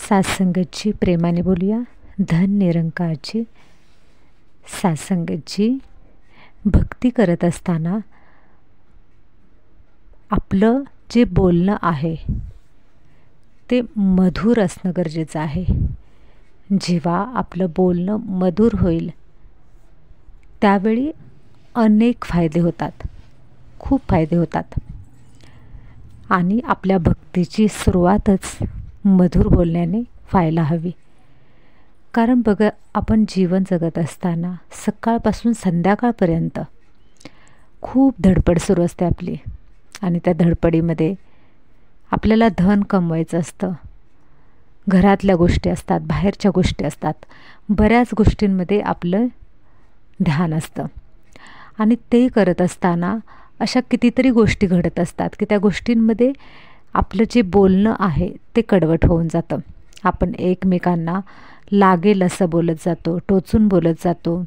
सात्संगतची प्रेमाने बोलूया. धन निरंकारची सात्संगतची भक्ती करत असताना आपलं जे बोलणं आहे ते मधुर असणं गरजेचं आहे. जेव्हा आपलं बोलणं मधुर होईल त्यावेळी अनेक फायदे होतात, खूप फायदे होतात. आणि आपल्या भक्तीची सुरुवातच मधुर बोलण्याने व्हायला हवी. कारण बघा, आपण जीवन जगत असताना सकाळपासून संध्याकाळपर्यंत खूप धडपड सुरू असते आपली. आणि त्या धडपडीमध्ये आपल्याला धन कमवायचं असतं, घरातल्या गोष्टी असतात, बाहेरच्या गोष्टी असतात, बऱ्याच गोष्टींमध्ये आपलं ध्यान असतं. आणि ते करत असताना अशा कितीतरी गोष्टी घडत असतात की त्या गोष्टींमध्ये आपलं जे बोलणं आहे ते कडवट होऊन जातं. आपण एकमेकांना लागेल असं बोलत जातो, टोचून बोलत जातो,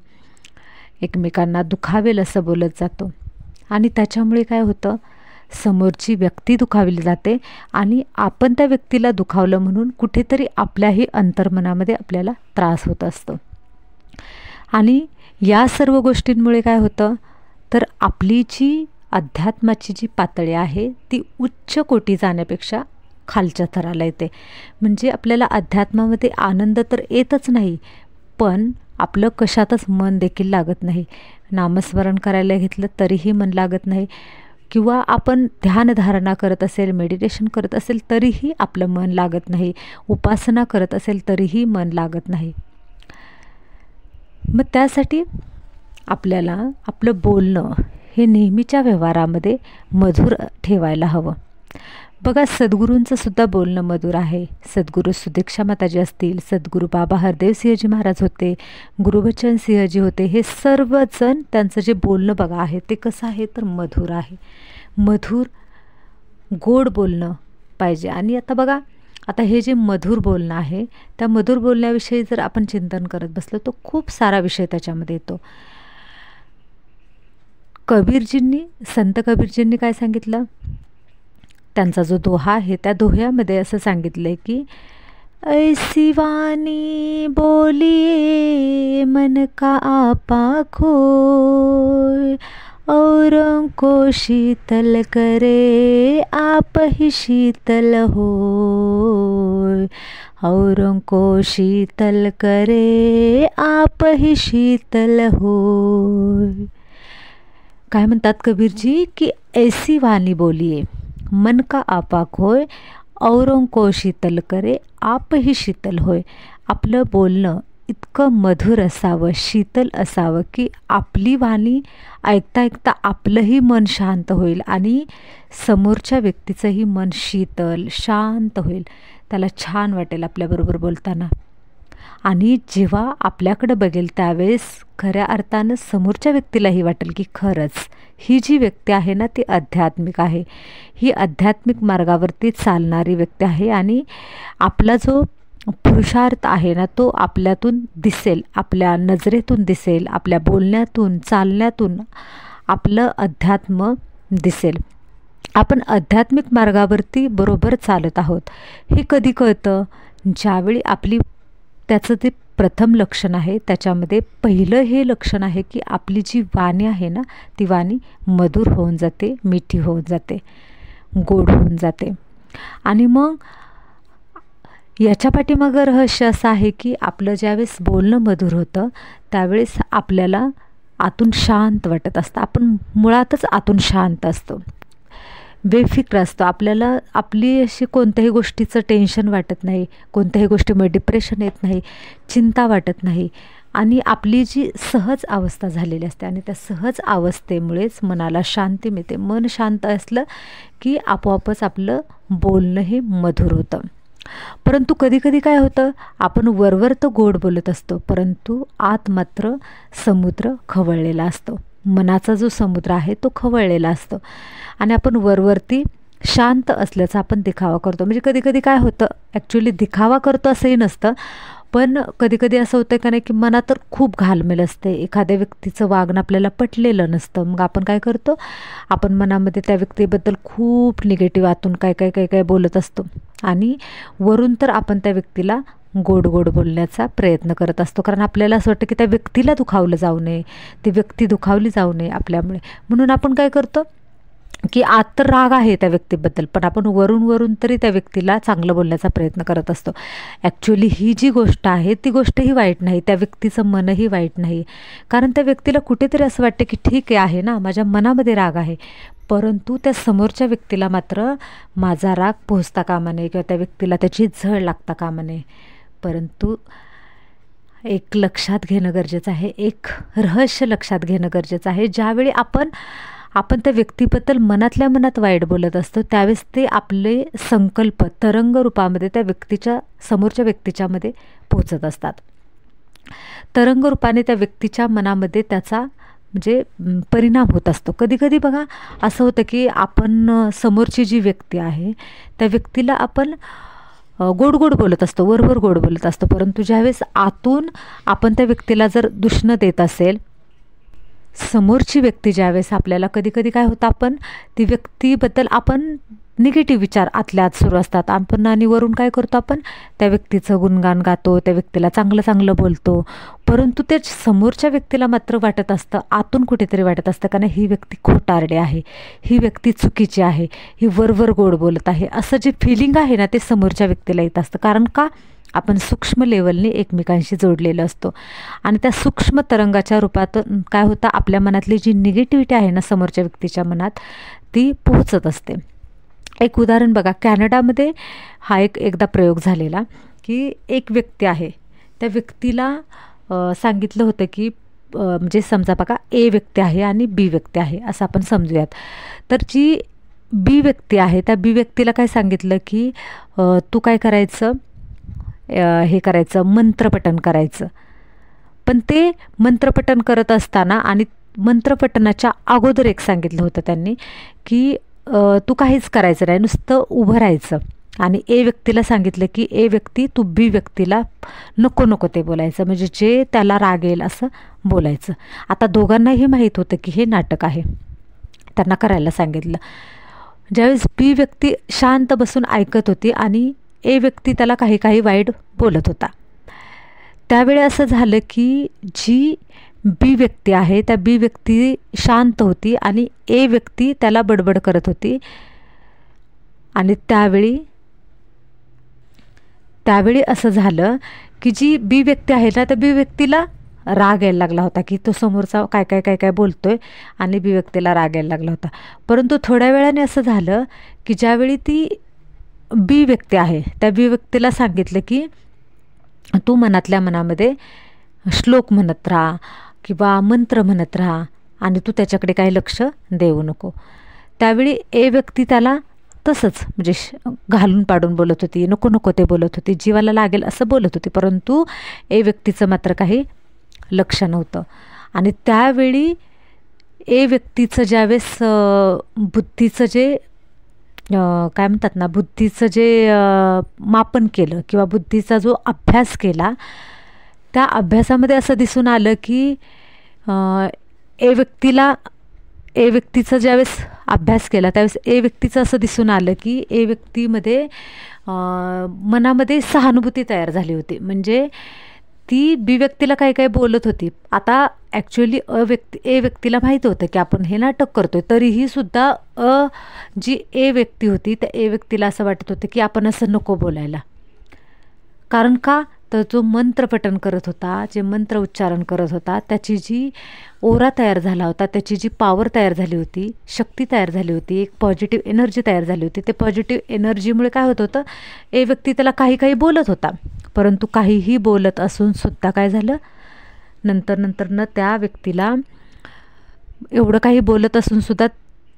एकमेकांना दुखावेल असं बोलत जातो. आणि त्याच्यामुळे काय होतं, समोरची व्यक्ती दुखावली जाते आणि आपण त्या व्यक्तीला दुखावलं म्हणून कुठेतरी आपल्याही अंतर्मनामध्ये आपल्याला त्रास होत असतो. आणि या सर्व गोष्टींमुळे काय होतं, तर आपली जी अध्यात्माची जी पातळी आहे ती उच्च कोटी जाण्यापेक्षा खालच्या थराला येते. म्हणजे आपल्याला अध्यात्मामध्ये आनंद तर येतच नाही, पण आपलं कशातच मन देखील लागत नाही. नामस्मरण करायला घेतलं तरीही मन लागत नाही, किंवा आपण ध्यानधारणा करत असेल, मेडिटेशन करत असेल तरीही आपलं मन लागत नाही, उपासना करत असेल तरीही मन लागत नाही. मग त्यासाठी आपल्याला आपलं बोलणं हे नेहमीच्या व्यवहारामध्ये मधुर ठेवायला हवं. बघा, सद्गुरूंचं सुद्धा बोलणं मधुर आहे. सद्गुरू सुदीक्षा माताजी असतील, सद्गुरू बाबा हरदेव सिंहजी महाराज होते, गुरुबचन सिंहजी होते, हे सर्वजण त्यांचं जे बोलणं बघा आहे ते कसं आहे तर मधुर आहे. मधुर गोड बोलणं पाहिजे. आणि आता बघा, आता हे जे मधुर बोलणं आहे त्या मधुर बोलण्याविषयी जर आपण चिंतन करत बसलो तर खूप सारा विषय त्याच्यामध्ये येतो. संत कबीरजींनी काय सांगितलं, त्यांचा जो दोहा आहे त्या दोह्यामध्ये असं सांगितलं आहे की ऐसी वाणी बोलिए मन का आपा खोय, औरों को शीतल करे आप ही शीतल होय, औरों को शीतल करे आप ही शीतल होय. काय म्हणतात कबीरजी की ऐसी वाणी बोलिए मन का आपा खोय, औरों को शीतल करे आप ही शीतल होय. आपलं बोलणं इतकं मधुर असावं, शीतल असावं की आपली वाणी ऐकता ऐकता आपलंही मन शांत होईल आणि समोरच्या व्यक्तीचंही मन शीतल शांत होईल, त्याला छान वाटेल आपल्याबरोबर बोलताना. आणि जेव्हा आपल्याकडं बघेल त्यावेळेस खऱ्या अर्थानं समोरच्या व्यक्तीलाही वाटेल की खरंच ही जी व्यक्ती आहे ना ती आध्यात्मिक आहे, ही आध्यात्मिक मार्गावरती चालणारी व्यक्ती आहे. आणि आपला जो पुरुषार्थ आहे ना तो आपल्यातून दिसेल, आपल्या नजरेतून दिसेल, आपल्या बोलण्यातून चालण्यातून आपलं अध्यात्म दिसेल. आपण आध्यात्मिक मार्गावरती बरोबर चालत आहोत हे कधी कळतं, ज्यावेळी आपली त्याचं ते प्रथम लक्षण आहे, त्याच्यामध्ये पहिलं हे लक्षण आहे की आपली जी वाणी आहे ना ती वाणी मधुर होऊन जाते, मिठी होऊन जाते, गोड होऊन जाते. आणि मग याच्या पाठीमागं रहस्य असं आहे की आपलं ज्यावेळेस बोलणं मधुर होतं त्यावेळेस आपल्याला आतून शांत वाटत असतं. आपण मुळातच आतून शांत असतो, बेफिक्र असतो. आपल्याला आपली अशी कोणत्याही गोष्टीचं टेन्शन वाटत नाही, कोणत्याही गोष्टीमुळे डिप्रेशन येत नाही, चिंता वाटत नाही. आणि आपली जी सहज अवस्था झालेली असते आणि त्या सहज अवस्थेमुळेच मनाला शांती मिळते. मन शांत असलं की आपोआपच आपलं बोलणं हे मधुर होतं. परंतु कधीकधी काय होतं, आपण वरवर तर गोड बोलत असतो परंतु आत मात्र समुद्र खवळलेला असतो. मनाचा जो समुद्र आहे तो खवळलेला असतो आणि आपण वरवरती शांत असल्याचा आपण दिखावा करतो. म्हणजे कधीकधी काय होतं, ॲक्च्युली दिखावा करतो असंही नसतं, पण कधीकधी असं होतं का नाही की मनात तर खूप घालमेल असते, एखाद्या व्यक्तीचं वागणं आपल्याला पटलेलं नसतं. मग आपण काय करतो, आपण मनामध्ये त्या व्यक्तीबद्दल खूप निगेटिव्ह आतून काय काय काय काय बोलत असतो. आणि वरून तर आपण त्या व्यक्तीला गोड गोड बोलण्याचा प्रयत्न करत असतो, कारण आपल्याला असं वाटतं की त्या व्यक्तीला दुखावलं जाऊ नये, ती व्यक्ती दुखावली जाऊ नये आपल्यामुळे. म्हणून आपण काय करतो की आत तर राग आहे त्या व्यक्तीबद्दल, पण आपण वरून तरी त्या व्यक्तीला चांगलं बोलण्याचा प्रयत्न करत असतो. ॲक्च्युअली ही जी गोष्ट आहे ती गोष्टही वाईट नाही, त्या व्यक्तीचं मनही वाईट नाही, कारण त्या व्यक्तीला कुठेतरी असं वाटतं की ठीक आहे ना, माझ्या मनामध्ये राग आहे, परंतु त्या समोरच्या व्यक्तीला मात्र माझा राग पोहोचता कामा नये किंवा त्या व्यक्तीला त्याची झळ लागता कामा नये. परंतु एक लक्षात घेणं गरजेचं आहे, एक रहस्य लक्षात घेणं गरजेचं आहे. ज्यावेळी आपण त्या व्यक्तीबद्दल मनातल्या मनात वाईट बोलत असतो, त्यावेळेस ते आपले संकल्प तरंग रूपामध्ये त्या समोरच्या व्यक्तीच्यामध्ये पोहोचत असतात. तरंग रूपाने त्या व्यक्तीच्या मनामध्ये त्याचा म्हणजे परिणाम होत असतो. कधीकधी बघा असं होतं की आपण समोरची जी व्यक्ती आहे त्या व्यक्तीला आपण गोड गोड बोलत असतो, वरवर गोड बोलत असतो, परंतु ज्यावेळेस आतून आपण त्या व्यक्तीला जर दुष्ण देत असेल, समोरची व्यक्ती ज्यावेळेस आपल्याला कधीकधी काय होतं, आपण ती व्यक्तीबद्दल आपण निगेटिव्ह विचार आतल्या आत सुरू असतात, आपण आणि वरून काय करतो, आपण त्या व्यक्तीचं गुणगान गातो, त्या व्यक्तीला चांगलं चांगलं बोलतो, परंतु ते समोरच्या व्यक्तीला मात्र वाटत असतं, आतून कुठेतरी वाटत असतं का नाही ही व्यक्ती खोटारडी आहे, ही व्यक्ती चुकीची आहे, ही वरवर गोड बोलत आहे, असं जे फिलिंग आहे ना ते समोरच्या व्यक्तीला येत असतं. कारण का, आपण सूक्ष्म लेवलने एकमेकांशी जोडलेलं असतो आणि त्या सूक्ष्म तरंगाच्या रूपातून काय होतं, आपल्या मनातली जी निगेटिव्हिटी आहे ना समोरच्या व्यक्तीच्या मनात ती पोहोचत असते. एक उदाहरण बघा, कॅनडामध्ये हा एकदा प्रयोग झालेला की एक व्यक्ती आहे, त्या व्यक्तीला सांगितलं होतं की म्हणजे समजा बघा ए व्यक्ती आहे आणि बी व्यक्ती आहे असं आपण समजूयात. तर जी बी व्यक्ती आहे त्या बी व्यक्तीला काय सांगितलं की तू काय करायचं, हे करायचं, मंत्रपठण करायचं. पण ते मंत्रपठण करत असताना आणि मंत्रपठणाच्या अगोदर एक सांगितलं होतं त्यांनी की तू काहीच करायचं नाही, नुसतं उभं राहायचं. आणि ए व्यक्तीला सांगितलं की ए व्यक्ती तू बी व्यक्तीला नको ते बोलायचं, म्हणजे जे त्याला राग येईल असं बोलायचं. आता दोघांनाही माहीत होतं की हे नाटक आहे, त्यांना करायला सांगितलं. ज्यावेळेस बी व्यक्ती शांत बसून ऐकत होती आणि ए व्यक्ती त्याला काही वाईट बोलत होता, त्यावेळी असं झालं की जी बी व्यक्ती आहे त्या बी व्यक्ती शांत होती आणि ए व्यक्ती त्याला बडबड करत होती. आणि त्यावेळी असं झालं की जी बी व्यक्ती आहे ना त्या बी व्यक्तीला राग यायला लागला होता की तो समोरचा काय बोलतोय आणि बी व्यक्तीला राग यायला लागला होता. परंतु थोड्या वेळाने असं झालं की ज्यावेळी ती बी व्यक्ती आहे त्या बी व्यक्तीला सांगितलं की तू मनातल्या मनामध्ये श्लोक म्हणत राहा किंवा मंत्र म्हणत राहा आणि तू त्याच्याकडे काही लक्ष देऊ नको. त्यावेळी ए व्यक्ती त्याला तसंच म्हणजे घालून पाडून बोलत होती, नको ते बोलत होती, जीवाला लागेल असं बोलत होती, परंतु ए व्यक्तीचं मात्र काही लक्ष नव्हतं. आणि त्यावेळी ए व्यक्तीचं ज्यावेळेस बुद्धीचं जे काय म्हणतात ना, बुद्धीचं जे मापन केलं किंवा बुद्धीचा जो अभ्यास केला, त्या अभ्यासामध्ये असं दिसून आलं की ए व्यक्तीचं ज्यावेळेस अभ्यास केला त्यावेळेस ए व्यक्तीचं असं दिसून आलं की ए व्यक्तीमध्ये मनामध्ये सहानुभूती तयार झाली होती. म्हणजे ती बी व्यक्तीला काही बोलत होती. आता ॲक्च्युअली ए व्यक्तीला माहीत होतं की आपण हे नाटक करतोय, तरीही सुद्धा जी ए व्यक्ती होती त्या ए व्यक्तीला असं वाटत होतं की आपण असं नको बोलायला. कारण का, तर जो मंत्रपठण करत होता, जे मंत्र उच्चारण करत होता, त्याची जी ओरा तयार झाला होता, त्याची जी पॉवर तयार झाली होती, शक्ती तयार झाली होती, एक पॉझिटिव्ह एनर्जी तयार झाली होती. ते पॉझिटिव्ह एनर्जीमुळे काय होत होतं, ए व्यक्ती त्याला काही बोलत होता, परंतु काहीही बोलत असून सुद्धा काय झालं, नंतर त्या व्यक्तीला एवढं काही बोलत असून सुद्धा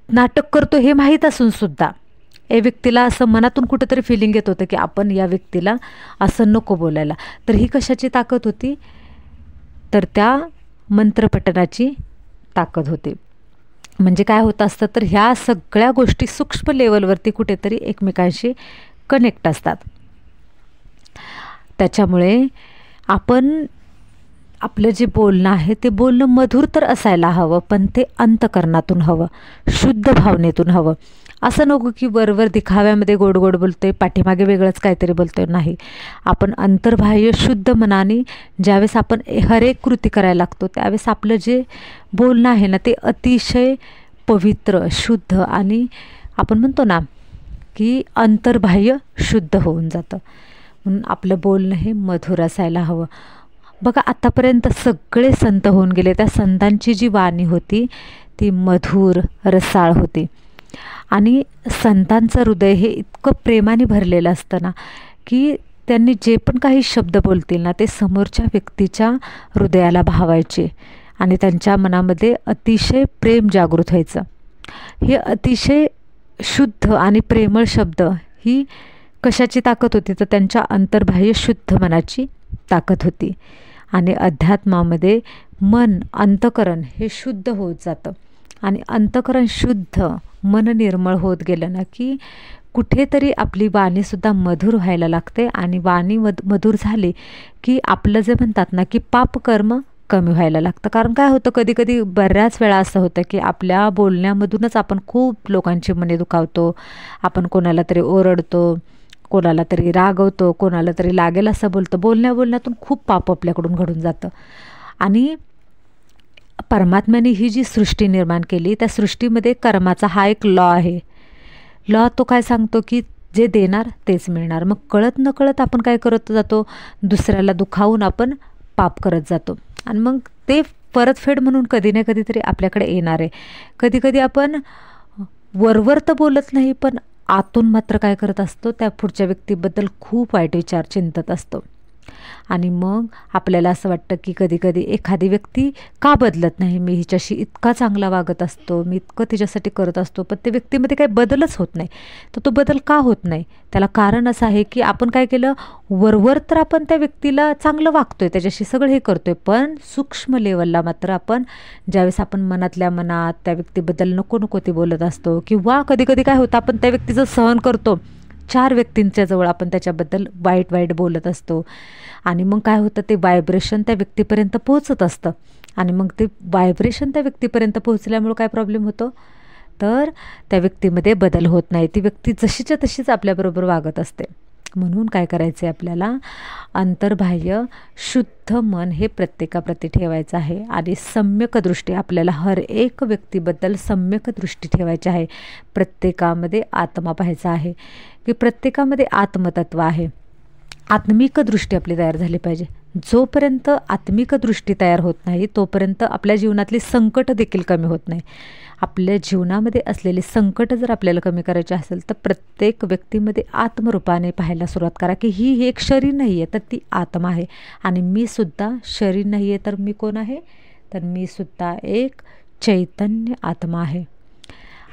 नाटक करतो हे माहीत असून सुद्धा ए व्यक्तीला असं मनातून कुठंतरी फिलिंग येत होतं की आपण या व्यक्तीला असं नको बोलायला. तर ही कशाची ताकद होती, तर त्या मंत्रपठणाची ताकद होती. म्हणजे काय होत असतं, तर ह्या सगळ्या गोष्टी सूक्ष्म लेवलवरती कुठेतरी एकमेकांशी कनेक्ट असतात. त्याच्यामुळे आपण आपलं जे बोलणं आहे ते बोलणं मधुर तर असायला हवं, पण ते अंतःकरणातून हवं, शुद्ध भावनेतून हवं. असं नको की वरवर दिखाव्यामध्ये गोड गोड बोलतोय, पाठीमागे वेगळंच काहीतरी बोलतोय. नाही, आपण अंतर्बाह्य शुद्ध मनाने ज्यावेळेस आपण हर एक कृती करायला लागतो त्यावेळेस आपलं जे बोलणं आहे ना ते अतिशय पवित्र, शुद्ध आणि आपण म्हणतो ना की अंतर्बाह्य शुद्ध होऊन जातं. म्हणून आपलं बोलणं हे मधुर असायला हवं. बघा, आतापर्यंत सगळे संत होऊन गेले, त्या संतांची जी वाणी होती ती मधुर रसाळ होती. आणि संतांचं हृदय हे इतकं प्रेमाने भरलेलं असतं ना की त्यांनी जे पण काही शब्द बोलतील ना ते समोरच्या व्यक्तीच्या हृदयाला भावायचे आणि त्यांच्या मनामध्ये अतिशय प्रेम जागृत व्हायचं. हे अतिशय शुद्ध आणि प्रेमळ शब्द ही कशाची ताकद होती, तर त्यांच्या अंतर्बाह्य शुद्ध मनाची ताकद होती. आणि अध्यात्मामध्ये मन, अंतःकरण हे शुद्ध होत जातं. आणि अंतःकरण शुद्ध, मन निर्मळ होत गेलं ना की कुठेतरी आपली वाणीसुद्धा मधुर व्हायला लागते. आणि वाणी मधुर झाली की आपलं जे म्हणतात ना की पापकर्म कमी व्हायला लागतं. कारण काय होतं, कधी कधी बऱ्याच वेळा असं होतं की आपल्या बोलण्यामधूनच आपण खूप लोकांची मने दुखावतो. आपण कोणाला तरी ओरडतो, कोणाला तरी रागवतो, कोणाला तरी लागेल असं बोलतो. बोलण्यातून खूप पाप आपल्याकडून घडून जातं. आणि परमात्म्याने ही जी सृष्टी निर्माण केली त्या सृष्टीमध्ये कर्माचा हा एक लॉ आहे. लॉ तो काय सांगतो की जे देणार तेच मिळणार. मग कळत नकळत आपण काय करत जातो, दुसऱ्याला दुखावून आपण पाप करत जातो. आणि मग ते परतफेड म्हणून कधी ना कधीतरी आपल्याकडे येणार आहे. कधी कधी आपण वरवर तर बोलत नाही पण आतून मात्र काय करत असतो, त्या पुढच्या व्यक्तीबद्दल खूप वाईट विचार चिंतत असतो. आणि मग आपल्याला असं वाटतं की कधी कधी एखादी व्यक्ती का बदलत नाही, मी हिच्याशी इतका चांगला वागत असतो, मी इतकं तिच्यासाठी करत असतो, पण त्या व्यक्तीमध्ये काही बदलच होत नाही. तर तो बदल का होत नाही, त्याला कारण असं आहे की आपण काय केलं, वरवर तर आपण त्या व्यक्तीला चांगलं वागतोय, त्याच्याशी सगळं हे करतोय, पण सूक्ष्म लेवलला मात्र आपण ज्यावेळेस आपण मनातल्या मनात त्या व्यक्तीबद्दल नको नको ते बोलत असतो. किंवा कधी कधी काय होतं, आपण त्या व्यक्तीचं सहन करतो, 4 व्यक्तींच्या जवळ आपण त्याच्याबद्दल वाईट बोलत असतो. आणि मग काय होतं, ते व्हायब्रेशन त्या व्यक्तीपर्यंत पोहोचत असतं. आणि मग ते व्हायब्रेशन त्या व्यक्तीपर्यंत पोहोचल्यामुळं काय प्रॉब्लेम होतो, तर त्या व्यक्तीमध्ये बदल होत नाही. ती व्यक्ती जशीच्या तशीच आपल्याबरोबर वागत असते. म्हणून काय करायचं आहे आपल्याला, अंतर्बाह्य शुद्ध मन हे प्रत्येकाप्रती ठेवायचं आहे. आणि सम्यक दृष्टी, आपल्याला हर एक व्यक्तीबद्दल सम्यक दृष्टी ठेवायची आहे. प्रत्येकामध्ये आत्मा पाहायचा आहे की प्रत्येकामध्ये आत्मतत्व आहे. आत्मिक दृष्टी आपली तयार झाली पाहिजे. जोपर्यंत आत्मिक दृष्टी तयार होत नाही तोपर्यंत आपल्या जीवनातली संकट देखील कमी होत नाही. आपल्या जीवनामध्ये असलेली संकट जर आपल्याला कमी करायची असेल तर प्रत्येक व्यक्तीमध्ये आत्मरूपाने पाहायला सुरुवात करा की ही एक शरीर नाही आहे तर ती आत्मा आहे. आणि मी सुद्धा शरीर नाही आहे तर मी कोण आहे, तर मी सुद्धा एक चैतन्य आत्मा आहे.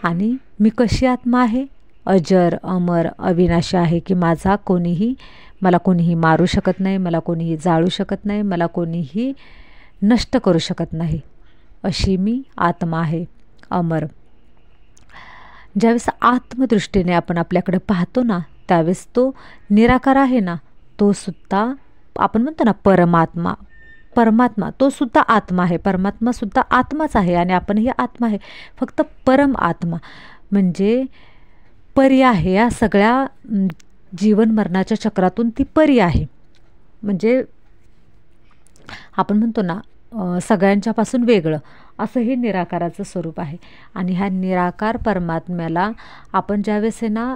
आणि मी कशी आत्मा आहे, अजर अमर अविनाशी आहे की मला कोणीही मारू शकत नाही, मला कोणीही जाळू शकत नाही, मला कोणीही नष्ट करू शकत नाही, अशी मी आत्मा आहे अमर. ज्यावेळेस आत्मदृष्टीने आपण आपल्याकडे पाहतो ना त्यावेळेस तो निराकार आहे ना, तो सुद्धा आपण म्हणतो ना परमात्मा तो सुद्धा आत्मा आहे. परमात्मा सुद्धा आत्माच आहे आणि आपणही आत्मा आहे. फक्त परम आत्मा म्हणजे परी आहे. या सगळ्या जीवन मरणाच्या चक्रातून ती परी आहे. म्हणजे आपण म्हणतो ना सगळ्यांच्यापासून वेगळं असं हे निराकाराचं स्वरूप आहे. आणि ह्या निराकार परमात्म्याला आपण ज्यावेळेस आहे ना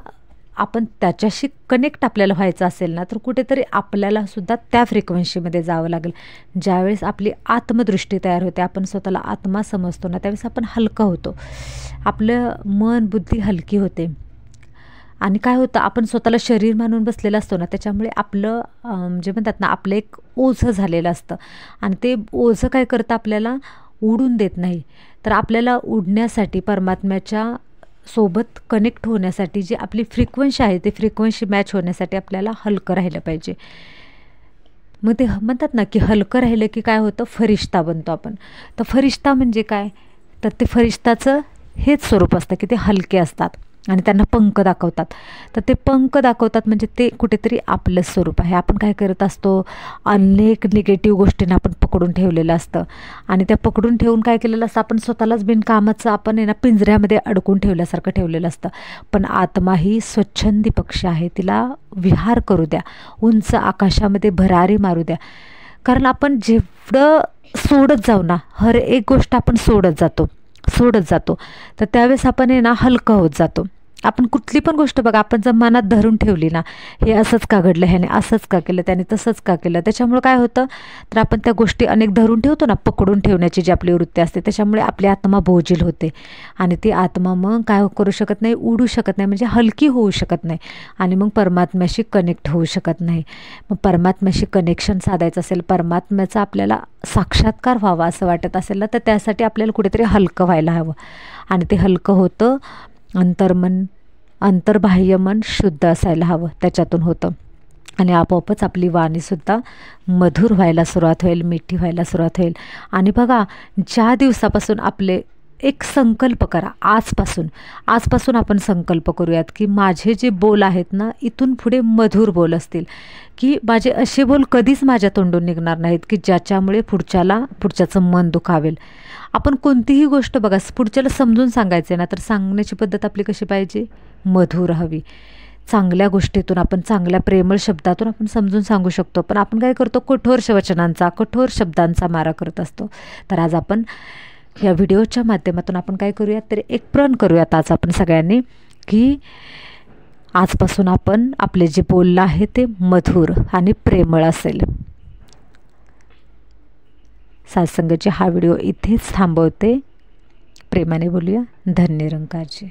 आपण त्याच्याशी कनेक्ट आपल्याला व्हायचं असेल ना तर कुठेतरी आपल्याला सुद्धा त्या फ्रिक्वेन्सीमध्ये जावं लागेल. ज्यावेळेस आपली आत्मदृष्टी तयार होते, आपण स्वतःला आत्मा समजतो ना त्यावेळेस आपण हलकं होतो, आपलं मन बुद्धी हलकी होते. आणि काय होतं, आपण स्वतःला शरीर मानून बसलेलं असतो ना त्याच्यामुळे आपलं म्हणजे म्हणतात ना आपलं एक ओझं झालेलं असतं. आणि ते ओझं काय करतं, आपल्याला उडून देत नाही. तर आपल्याला उडण्यासाठी परमात्म्याच्या सोबत कनेक्ट होण्यासाठी जी आपली फ्रिक्वेन्सी आहे ते फ्रिक्वेन्सी मॅच होण्यासाठी आपल्याला हलकं राहिलं पाहिजे. मग ते म्हणतात ना की हलकं राहिलं की काय होतं, फरिश्ता बनतो आपण. तर फरिश्ता म्हणजे काय, तर ते फरिश्ताचं हेच स्वरूप असतं की ते हलके असतात. आणि त्यांना पंख दाखवतात. तर ते पंख दाखवतात म्हणजे ते कुठेतरी आपलं स्वरूप आहे. आपण काय करत असतो, अनेक निगेटिव्ह गोष्टींना आपण पकडून ठेवलेलं असतं आणि त्या पकडून ठेवून काय केलेलं असतं, आपण स्वतःलाच बिनकामाचं आपण आहे ना पिंजऱ्यामध्ये अडकून ठेवल्यासारखं ठेवलेलं असतं. पण आत्मा ही स्वच्छंदी पक्षी आहे, तिला विहार करू द्या, उंच आकाशामध्ये भरारी मारू द्या. कारण आपण जेवढं सोडत जाऊ ना, हर एक गोष्ट आपण सोडत जातो तर त्यावेळेस आपण आहे ना हलकं होत जातो. आपण कुठली पण गोष्ट बघा, आपण जर मनात धरून ठेवली ना, हे असंच का घडलं, ह्याने असंच का केलं, त्याने तसंच का केलं, त्याच्यामुळे काय होतं, तर आपण त्या गोष्टी अनेक धरून ठेवतो ना, पकडून ठेवण्याची जी आपली वृत्ती असते, त्याच्यामुळे आपली आत्मा बोजील होते आणि ती आत्मा मग काय करू शकत नाही, उडू शकत नाही, म्हणजे हलकी होऊ शकत नाही आणि मग परमात्म्याशी कनेक्ट होऊ शकत नाही. मग परमात्म्याशी कनेक्शन साधायचं असेल, परमात्म्याचा आपल्याला साक्षात्कार व्हावा असं वाटत असेल ना, तर त्यासाठी आपल्याला कुठेतरी हलकं व्हायला हवं आणि ते हलकं होतं अंतर्बाह्य मन शुद्ध असायला हवं, त्याच्यातून होतं आणि आपोआपच आपली वाणीसुद्धा मधुर व्हायला सुरुवात होईल, मिठी व्हायला सुरुवात होईल. आणि बघा, ज्या दिवसापासून आपले एक संकल्प करा, आजपासून आपण संकल्प करूयात की माझे जे बोल आहेत ना, इथून पुढे मधुर बोल असतील, की माझे असे बोल कधीच माझ्या तोंडून निघणार नाहीत की ज्याच्यामुळे पुढच्याचं मन दुखावेल. आपण कोणतीही गोष्ट बघा, पुढच्याला समजून सांगायचं ना, तर सांगण्याची पद्धत आपली कशी पाहिजे, मधुर हवी. चांगल्या गोष्टीतून आपण, चांगल्या प्रेमळ शब्दातून आपण समजून सांगू शकतो. पण आपण काय करतो, कठोर वचनांचा, कठोर शब्दांचा मारा करत असतो. तर आज आपण या व्हिडिओच्या माध्यमातून आपण काय करूयात, तर एक प्रण करूयात आज आपण सगळ्यांनी, की आजपासून आपण आपले जे बोललं आहे ते मधुर आणि प्रेमळ असेल. सात्संगची हा व्हिडिओ इथेच थांबवते. प्रेमाने बोलूया. धन्य निरंकारजी.